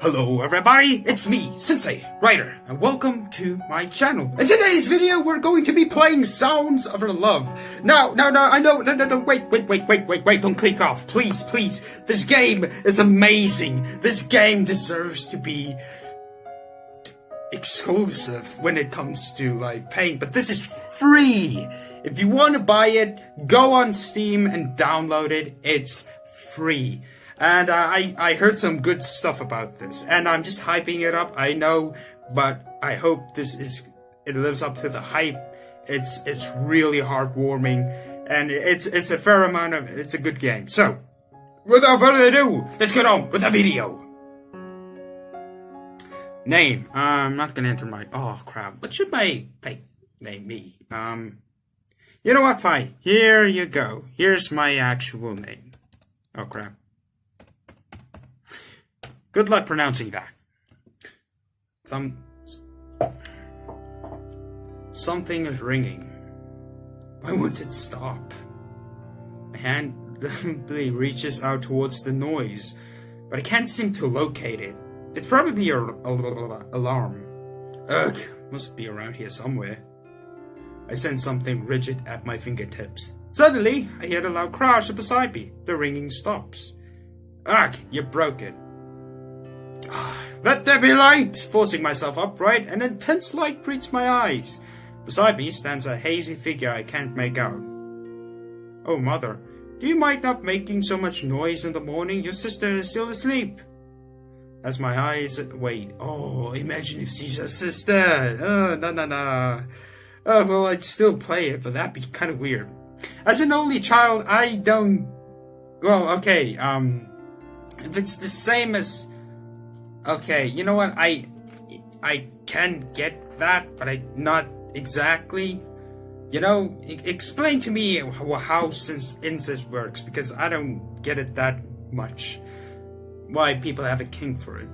Hello everybody, it's me, SenseiWriter, and welcome to my channel. In today's video, we're going to be playing Sounds of Love. No, wait, don't click off, please. This game is amazing. This game deserves to be exclusive when it comes to, like, paying, but this is free. If you want to buy it, go on Steam and download it. It's free. And I heard some good stuff about this, and I'm just hyping it up, I know, but I hope it lives up to the hype. It's really heartwarming, and it's a fair amount of, it's a good game. So, without further ado, let's get on with the video. Name, I'm not gonna enter my, oh crap, what should my fake name be? You know what, fine, here you go, here's my actual name. Oh crap. Good luck pronouncing that. Something is ringing. Why won't it stop? My hand delicately reaches out towards the noise, but I can't seem to locate it. It's probably an alarm. Ugh, must be around here somewhere. I sense something rigid at my fingertips. Suddenly, I hear a loud crash beside me. The ringing stops. Ugh, you broke it. Let there be light! Forcing myself upright, an intense light greets my eyes. Beside me stands a hazy figure I can't make out. Oh, mother, do you mind not making so much noise in the morning? Your sister is still asleep. As my eyes wait. Oh, imagine if she's a sister. Oh, no. Oh, well, I'd still play it, but that'd be kind of weird. As an only child, I don't... Well, okay, if it's the same as... Okay, you know what, I can get that, but not exactly. You know, explain to me how incest works, because I don't get it that much. Why people have a kink for it.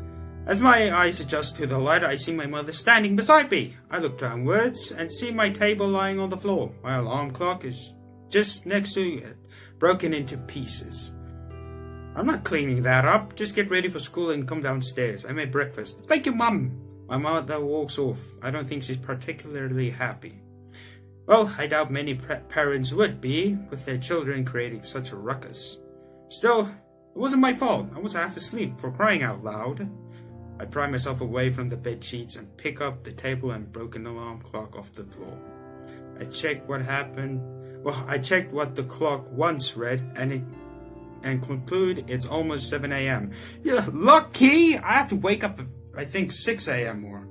As my eyes adjust to the light, I see my mother standing beside me. I look downwards and see my table lying on the floor. My alarm clock is just next to it, broken into pieces. I'm not cleaning that up. Just get ready for school and come downstairs. I made breakfast. Thank you, Mum. My mother walks off. I don't think she's particularly happy. Well, I doubt many parents would be, with their children creating such a ruckus. Still, it wasn't my fault. I was half asleep, for crying out loud. I pry myself away from the bed sheets and pick up the table and broken alarm clock off the floor. I checked what happened. Well, I checked what the clock once read, and conclude it's almost 7 a.m. Yeah, lucky! I have to wake up, I think, 6 a.m. more.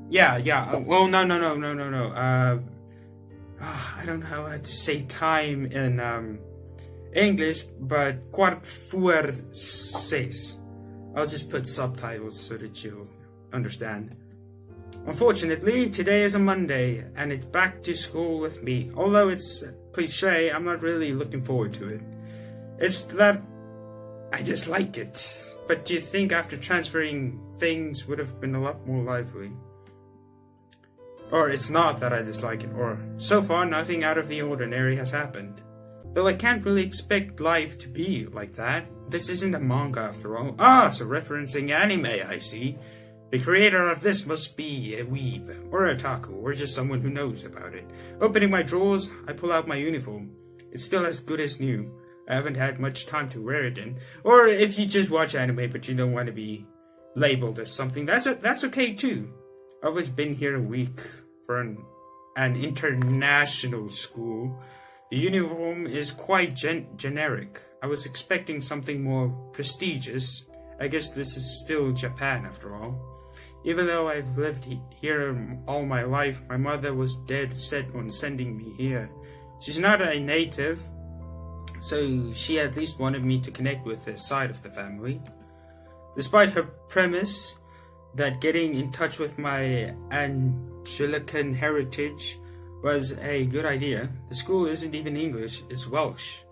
Yeah. Well, no. I don't know how to say time in English, but 6:15. I'll just put subtitles so that you'll understand. Unfortunately, today is a Monday, and it's back to school with me. Although it's cliche, I'm not really looking forward to it. It's that I just like it. But do you think after transferring things would have been a lot more lively? Or it's not that I dislike it, or so far nothing out of the ordinary has happened. Though I can't really expect life to be like that. This isn't a manga after all. So referencing anime, I see. The creator of this must be a weeb, or a otaku, or just someone who knows about it. Opening my drawers, I pull out my uniform. It's still as good as new. I haven't had much time to wear it in. Or if you just watch anime but you don't want to be labeled as something, that's okay too. I've always been here a week for an international school. The uniform is quite generic. I was expecting something more prestigious. I guess this is still Japan after all. Even though I've lived here all my life, my mother was dead set on sending me here. She's not a native, so she at least wanted me to connect with this side of the family. Despite her premise that getting in touch with my Anglican heritage was a good idea, the school isn't even English, it's Welsh.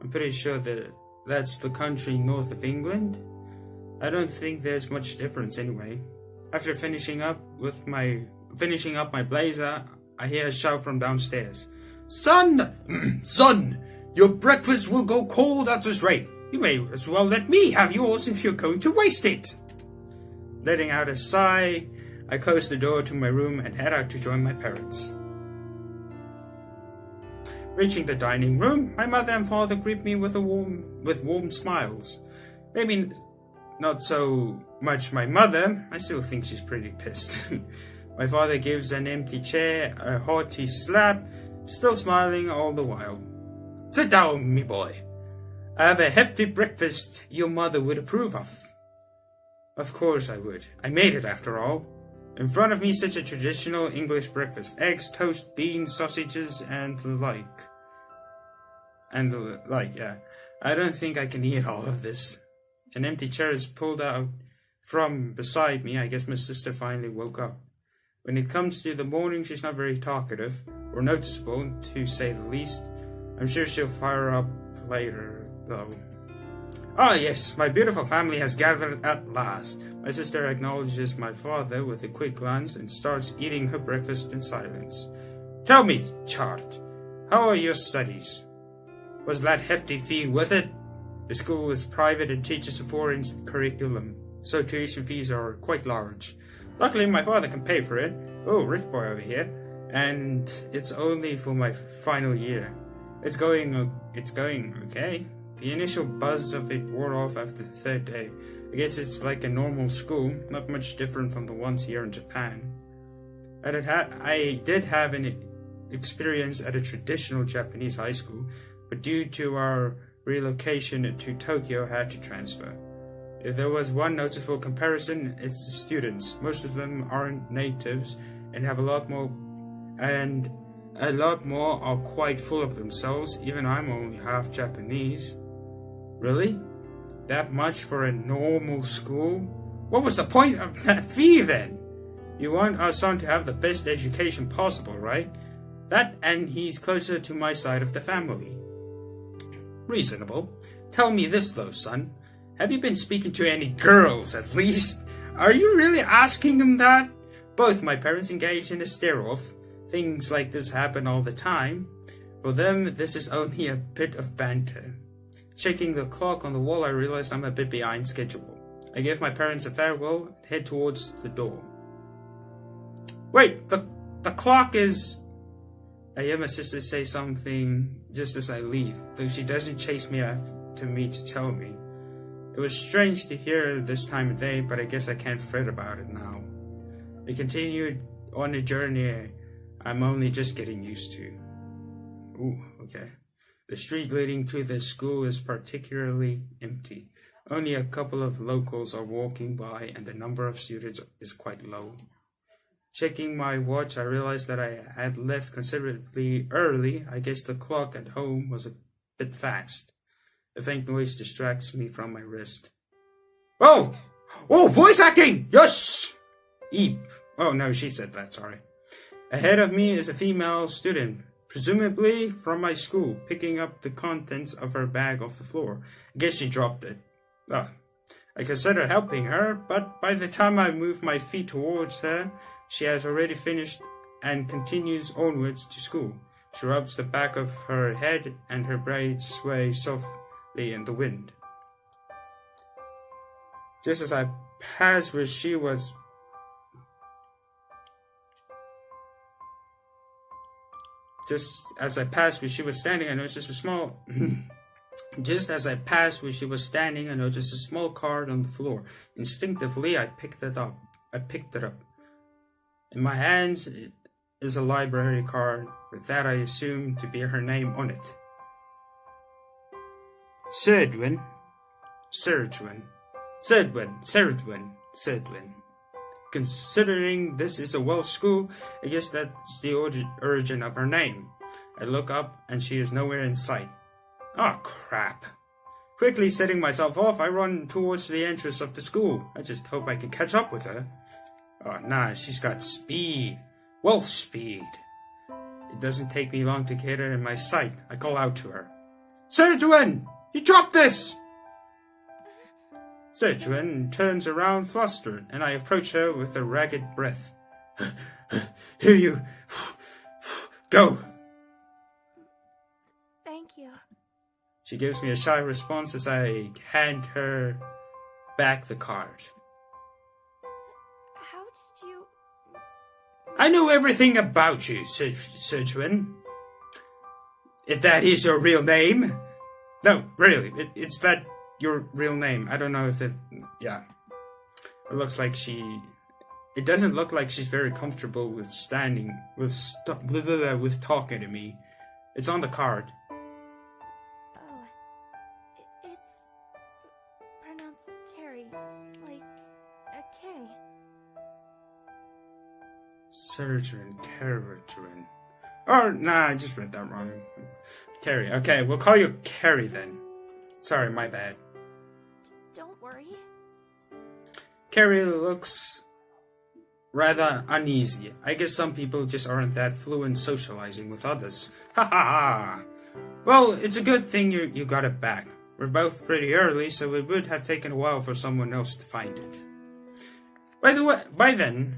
I'm pretty sure that that's the country north of England. I don't think there's much difference anyway. After finishing up my blazer, I hear a shout from downstairs. Son! Son! Your breakfast will go cold at this rate. You may as well let me have yours if you're going to waste it. Letting out a sigh, I close the door to my room and head out to join my parents. Reaching the dining room, my mother and father greet me with warm smiles. Maybe not so much my mother. I still think she's pretty pissed. My father gives an empty chair a hearty slap, still smiling all the while. Sit down, me boy. I have a hefty breakfast your mother would approve of. Of course I would. I made it after all. In front of me sits a traditional English breakfast. Eggs, toast, beans, sausages, and the like. Yeah. I don't think I can eat all of this. An empty chair is pulled out from beside me. I guess my sister finally woke up. When it comes to the morning, she's not very talkative, or noticeable, to say the least. I'm sure she'll fire up later, though. Ah, yes, my beautiful family has gathered at last. My sister acknowledges my father with a quick glance and starts eating her breakfast in silence. Tell me, child, how are your studies? Was that hefty fee worth it? The school is private and teaches a foreign curriculum, so tuition fees are quite large. Luckily, my father can pay for it. Oh, rich boy over here. And it's only for my final year. It's going okay. The initial buzz of it wore off after the third day. I guess it's like a normal school, not much different from the ones here in Japan. I did have an experience at a traditional Japanese high school, but due to our relocation to Tokyo, I had to transfer. If there was one noticeable comparison, it's the students. Most of them aren't natives and have a lot more are quite full of themselves. Even I'm only half Japanese. Really? That much for a normal school? What was the point of that fee then? You want our son to have the best education possible, right? That, and he's closer to my side of the family. Reasonable. Tell me this though, son. Have you been speaking to any girls, at least? Are you really asking him that? Both my parents engaged in a stare-off. Things like this happen all the time. For them, this is only a bit of banter. Checking the clock on the wall, I realized I'm a bit behind schedule. I give my parents a farewell and head towards the door. Wait, the clock is... I hear my sister say something just as I leave, though she doesn't chase me after me to tell me. It was strange to hear this time of day, but I guess I can't fret about it now. I continued on a journey I'm only just getting used to. Ooh, okay. The street leading to the school is particularly empty. Only a couple of locals are walking by and the number of students is quite low. Checking my watch, I realized that I had left considerably early. I guess the clock at home was a bit fast. A faint noise distracts me from my wrist. Oh! Oh, voice acting! Yes! Eep. Oh, no, she said that, sorry. Ahead of me is a female student, presumably from my school, picking up the contents of her bag off the floor. I guess she dropped it. I consider helping her, but by the time I move my feet towards her, she has already finished and continues onwards to school. She rubs the back of her head and her braids sway softly in the wind. Just as I passed where she was standing, I noticed a small card on the floor. Instinctively, I picked it up. In my hands is a library card with that I assume to be her name on it. Serdwin. Considering this is a Welsh school, I guess that's the origin of her name. I look up and she is nowhere in sight. Oh, crap. Quickly setting myself off, I run towards the entrance of the school. I just hope I can catch up with her. Oh, nah, she's got speed. Welsh speed. It doesn't take me long to get her in my sight. I call out to her. Serjuan! You dropped this! Serjuan turns around flustered, and I approach her with a ragged breath. Here you... Go! Thank you. She gives me a shy response as I hand her back the card. How did you... I know everything about you, Sergeant. If that is your real name. No, really, it's that your real name. I don't know if it... Yeah. It looks like she... It doesn't look like she's very comfortable with standing... with talking to me. It's on the card. Oh. It's... pronounced Carrie. Like a K. Surgeon, Carrigan. Or, nah, I just read that wrong. Carrie. Okay, we'll call you Carrie then. Sorry, my bad. Don't worry. Carrie looks rather uneasy. I guess some people just aren't that fluent socializing with others. Ha ha ha! Well, it's a good thing you got it back. We're both pretty early, so it would have taken a while for someone else to find it. By the way, by then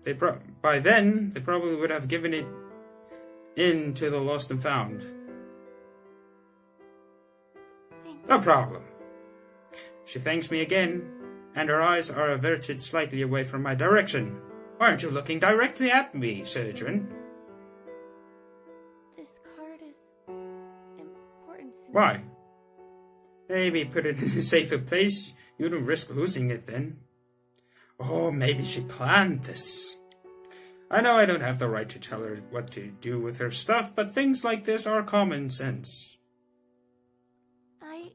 they probably would have given it in to the lost and found. No problem. She thanks me again, and her eyes are averted slightly away from my direction. Aren't you looking directly at me, Surgeon? This card is important to me. Why? Maybe put it in a safer place. You don't risk losing it then. Oh, maybe she planned this. I know I don't have the right to tell her what to do with her stuff, but things like this are common sense. I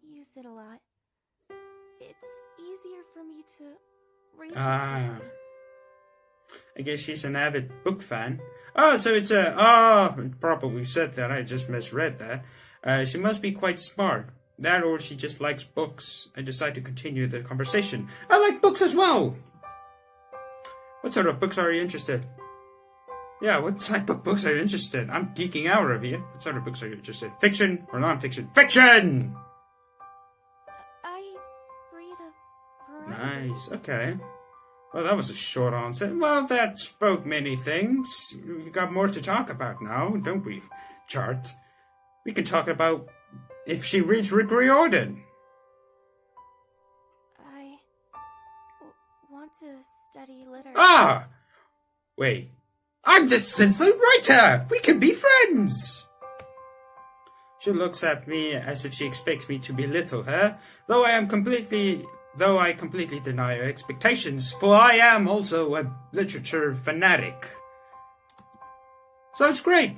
use it a lot. It's easier for me to read. Ah. I guess she's an avid book fan. Oh, so it's a... Oh, it probably said that. I just misread that. She must be quite smart. That or she just likes books. I decide to continue the conversation. I like books as well! What sort of books are you interested? Yeah, what type of books are you interested? I'm geeking out over here. What sort of books are you interested? Fiction or non-fiction? Fiction! I read a variety. Nice, okay. Well, that was a short answer. Well, that spoke many things. We got more to talk about now, don't we, Chart? We can talk about if she reads Rick Riordan. I want to study literature. Ah! Wait. I'm the SenseiWriter! We can be friends! She looks at me as if she expects me to belittle her, though I completely deny her expectations, for I am also a literature fanatic. So it's great.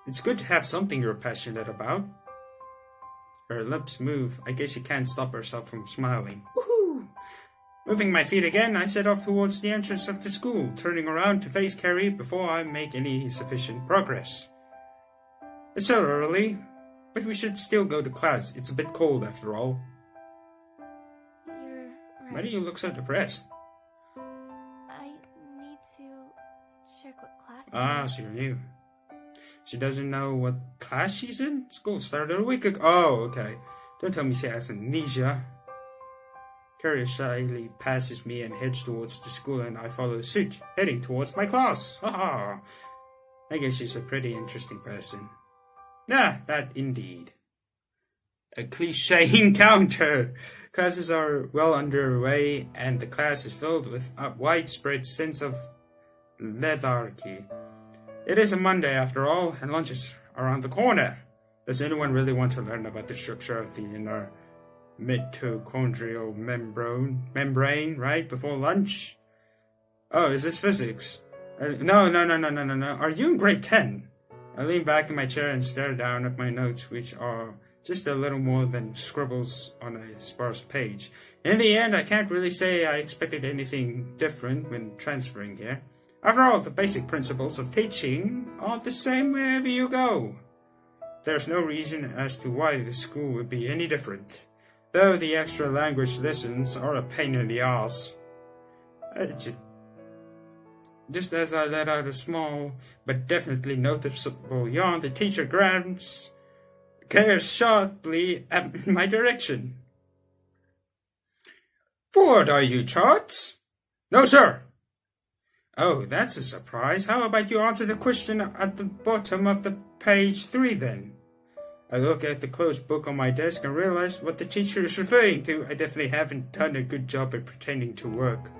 It's good to have something you're passionate about. Her lips move. I guess she can't stop herself from smiling. Woohoo! Moving my feet again, I set off towards the entrance of the school, turning around to face Carrie before I make any sufficient progress. It's so early, but we should still go to class. It's a bit cold after all. You're right. Why do you look so depressed? I need to check what class. Ah, so you're new. She doesn't know what class she's in? School started a week ago. Oh, okay. Don't tell me she has amnesia. Carrie shyly passes me and heads towards the school, and I follow suit, heading towards my class. Haha. I guess she's a pretty interesting person. Ah, that indeed. A cliché encounter. Classes are well underway, and the class is filled with a widespread sense of lethargy. It is a Monday after all, and lunch is around the corner. Does anyone really want to learn about the structure of the inner mitochondrial membrane right before lunch? Oh, is this physics? No. Are you in grade 10? I lean back in my chair and stare down at my notes, which are just a little more than scribbles on a sparse page. In the end, I can't really say I expected anything different when transferring here. After all, the basic principles of teaching are the same wherever you go. There's no reason as to why the school would be any different, though the extra language lessons are a pain in the ass. Just as I let out a small, but definitely noticeable yawn, the teacher glares sharply at my direction. Bored, are you, Charts? No, sir. Oh, that's a surprise. How about you answer the question at the bottom of the page 3 then? I look at the closed book on my desk and realize what the teacher is referring to. I definitely haven't done a good job at pretending to work.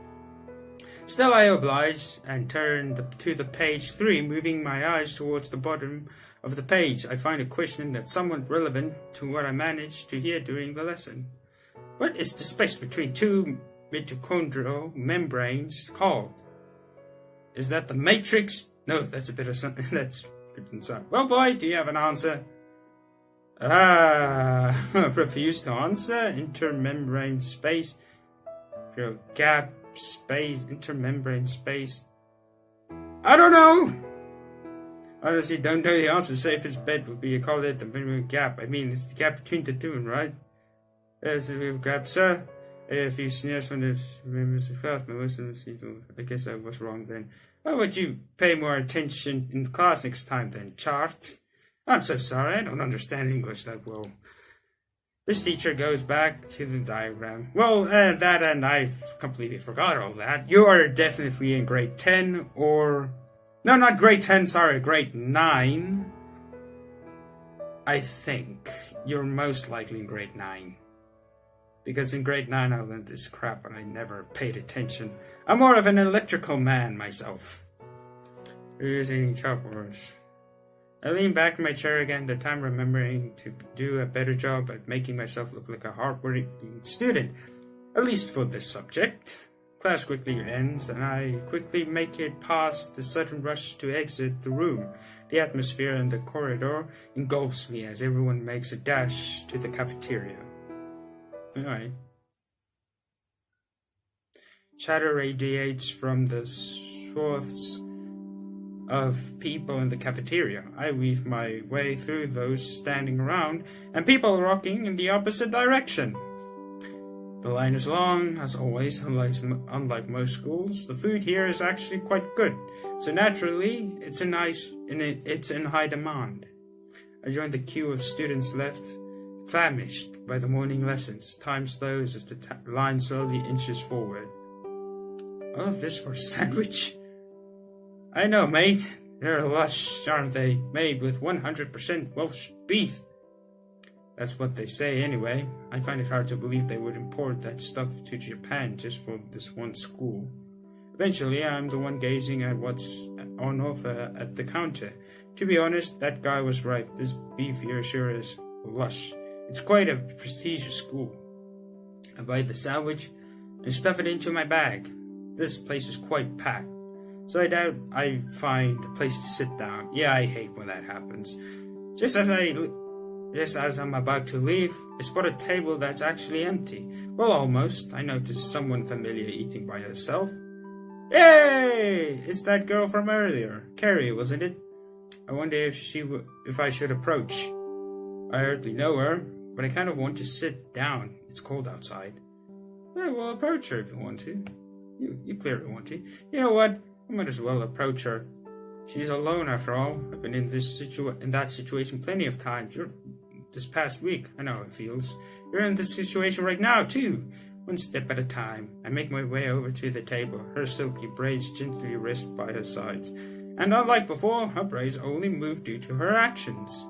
Still, I oblige and turn to the page 3, moving my eyes towards the bottom of the page. I find a question that's somewhat relevant to what I managed to hear during the lesson. What is the space between two mitochondrial membranes called? Is that the matrix? No, that's a bit of something. That's inside. Well, boy, do you have an answer? Refuse to answer. Intermembrane space. Gap space. Intermembrane space. I don't know. Honestly, don't know the answer. Safest bet would be to call it the membrane gap. I mean, it's the gap between the two, right? There's the gap, sir. If you sneers from the members of class, I guess I was wrong then. Why would you pay more attention in class next time then, Chart? I'm so sorry, I don't understand English that well. This teacher goes back to the diagram. Well, that and I've completely forgot all that. You are definitely in grade 10 or... No, not grade 10, sorry, grade 9. I think you're most likely in grade 9. Because in grade 9 I learned this crap and I never paid attention. I'm more of an electrical man myself. Using chalkboards. I lean back in my chair again, the time remembering to do a better job at making myself look like a hard-working student. At least for this subject. Class quickly ends and I quickly make it past the sudden rush to exit the room. The atmosphere in the corridor engulfs me as everyone makes a dash to the cafeteria. Alright. Chatter radiates from the swaths of people in the cafeteria. I weave my way through those standing around and people rocking in the opposite direction. The line is long, as always, unlike most schools. The food here is actually quite good, so naturally it's in high demand. I join the queue of students left, famished by the morning lessons. Time slows as the line slowly inches forward. All of this for a sandwich? I know, mate. They're lush, aren't they? Made with 100% Welsh beef. That's what they say anyway. I find it hard to believe they would import that stuff to Japan just for this one school. Eventually, I'm the one gazing at what's on offer at the counter. To be honest, that guy was right. This beef here sure is lush. It's quite a prestigious school. I bite the sandwich and stuff it into my bag. This place is quite packed, so I doubt I find a place to sit down. Yeah, I hate when that happens. Just as I'm about to leave, I spot a table that's actually empty. Well, almost. I notice someone familiar eating by herself. Hey! It's that girl from earlier. Carrie, wasn't it? I wonder if I should approach. I hardly know her, but I kind of want to sit down. It's cold outside. Yeah, well, approach her if you want to. You clearly want to. You know what? I might as well approach her. She's alone after all. I've been in that situation plenty of times. This past week, I know how it feels. You're in this situation right now, too. One step at a time. I make my way over to the table. Her silky braids gently rest by her sides. And unlike before, her braids only move due to her actions.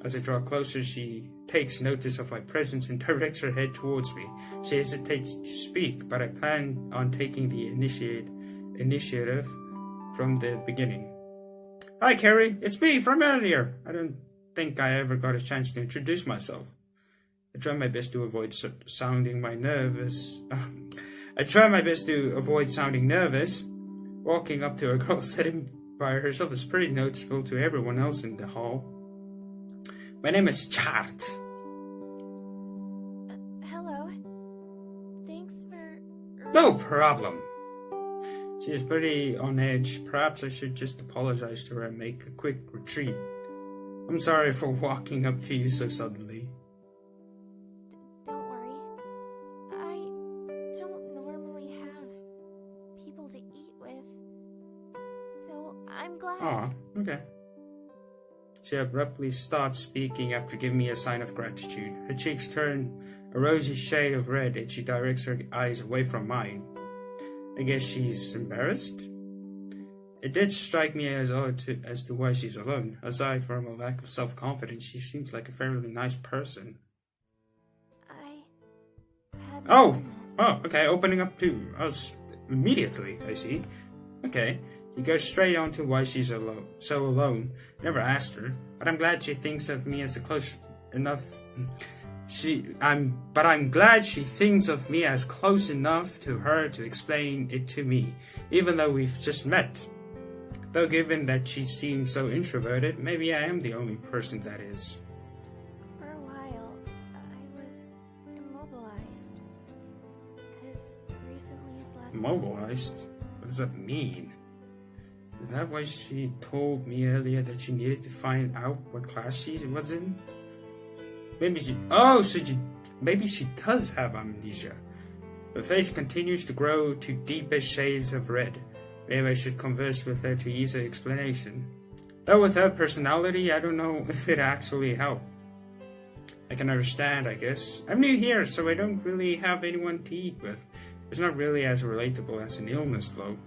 As I draw closer, she takes notice of my presence and directs her head towards me. She hesitates to speak, but I plan on taking the initiative from the beginning. Hi, Carrie. It's me from earlier. I don't think I ever got a chance to introduce myself. I try my best to avoid sounding nervous. Walking up to a girl sitting by herself is pretty noticeable to everyone else in the hall. My name is Chart. Hello. Thanks for... No problem. She is pretty on edge. Perhaps I should just apologize to her and make a quick retreat. I'm sorry for walking up to you so suddenly. Don't worry. I don't normally have people to eat with, so I'm glad. Aw, okay. She abruptly stops speaking after giving me a sign of gratitude. Her cheeks turn a rosy shade of red and she directs her eyes away from mine. I guess she's embarrassed? It did strike me as odd as to why she's alone. Aside from a lack of self-confidence, she seems like a fairly nice person. I had Oh, okay, opening up to us immediately, I see. Okay, he goes straight on to why she's so alone. Never asked her, but I'm glad she thinks of me as a close enough... I'm glad she thinks of me as close enough to her to explain it to me, even though we've just met. Though given that she seems so introverted, maybe I am the only person that is. For a while, I was immobilized. As recently as last Immobilized? What does that mean? Is that why she told me earlier that she needed to find out what class she was in? Maybe she does have amnesia. Her face continues to grow to deeper shades of red. Maybe I should converse with her to ease her explanation. Though with her personality, I don't know if it actually helped. I can understand, I guess. I'm new here, so I don't really have anyone to eat with. It's not really as relatable as an illness, though.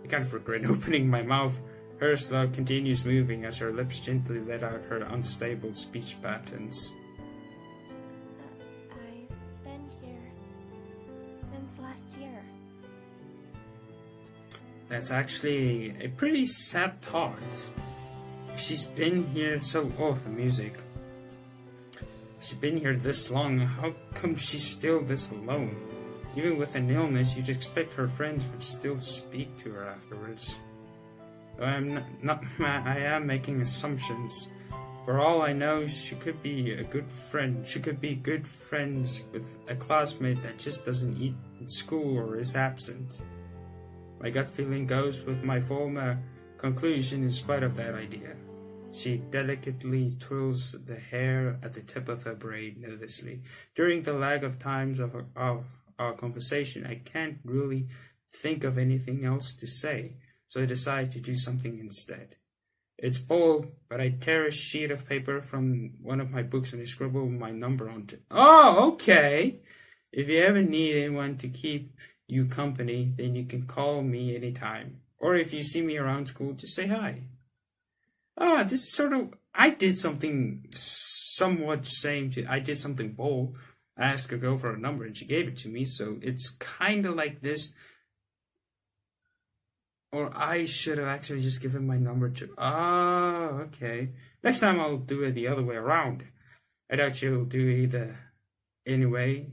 I kind of regret opening my mouth. Hers, though, continues moving as her lips gently let out her unstable speech patterns. I've been here since last year. That's actually a pretty sad thought. If she's been here the music. If she's been here this long, how come she's still this alone? Even with an illness, you'd expect her friends would still speak to her afterwards. Though I am making assumptions. For all I know, she could be a good friend. She could be good friends with a classmate that just doesn't eat in school or is absent. My gut feeling goes with my former conclusion in spite of that idea. She delicately twirls the hair at the tip of her braid nervously. During the lag of times of our conversation, I can't really think of anything else to say, so I decide to do something instead. It's bold, but I tear a sheet of paper from one of my books and I scribble my number onto it. Oh, okay. If you ever need anyone to keep you company, then you can call me anytime. Or if you see me around school, just say hi. This is sort of... I did something somewhat same to... I did something bold. I asked a girl for a number and she gave it to me, so it's kind of like this. Or I should have actually just given my number to... okay. Next time I'll do it the other way around. I doubt you'll do either anyway.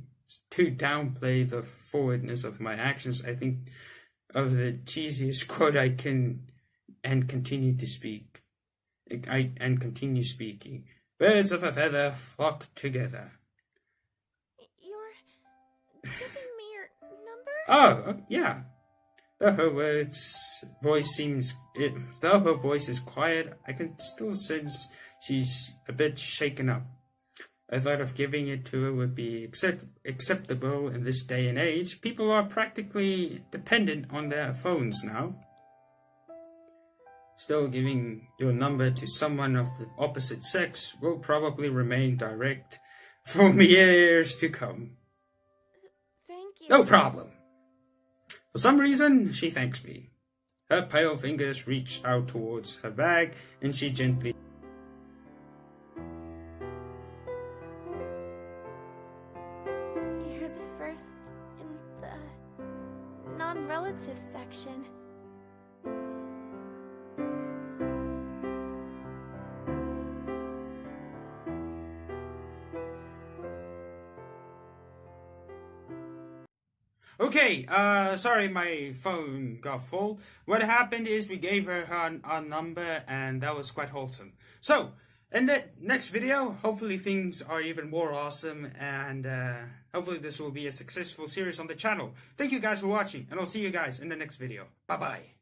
To downplay the forwardness of my actions, I think of the cheesiest quote I can and continue to speak. And continue speaking. Birds of a feather flock together. You're giving me your number? Oh, yeah. Though her voice is quiet, I can still sense she's a bit shaken up. I thought of giving it to her would be acceptable in this day and age. People are practically dependent on their phones now. Still, giving your number to someone of the opposite sex will probably remain direct for years to come. Thank you. No problem. For some reason, she thanks me. Her pale fingers reach out towards her bag, and she gently... You're the first in the non-relative section. Okay, sorry my phone got full. What happened is we gave her our number and that was quite wholesome. So, in the next video, hopefully things are even more awesome and hopefully this will be a successful series on the channel. Thank you guys for watching and I'll see you guys in the next video. Bye bye.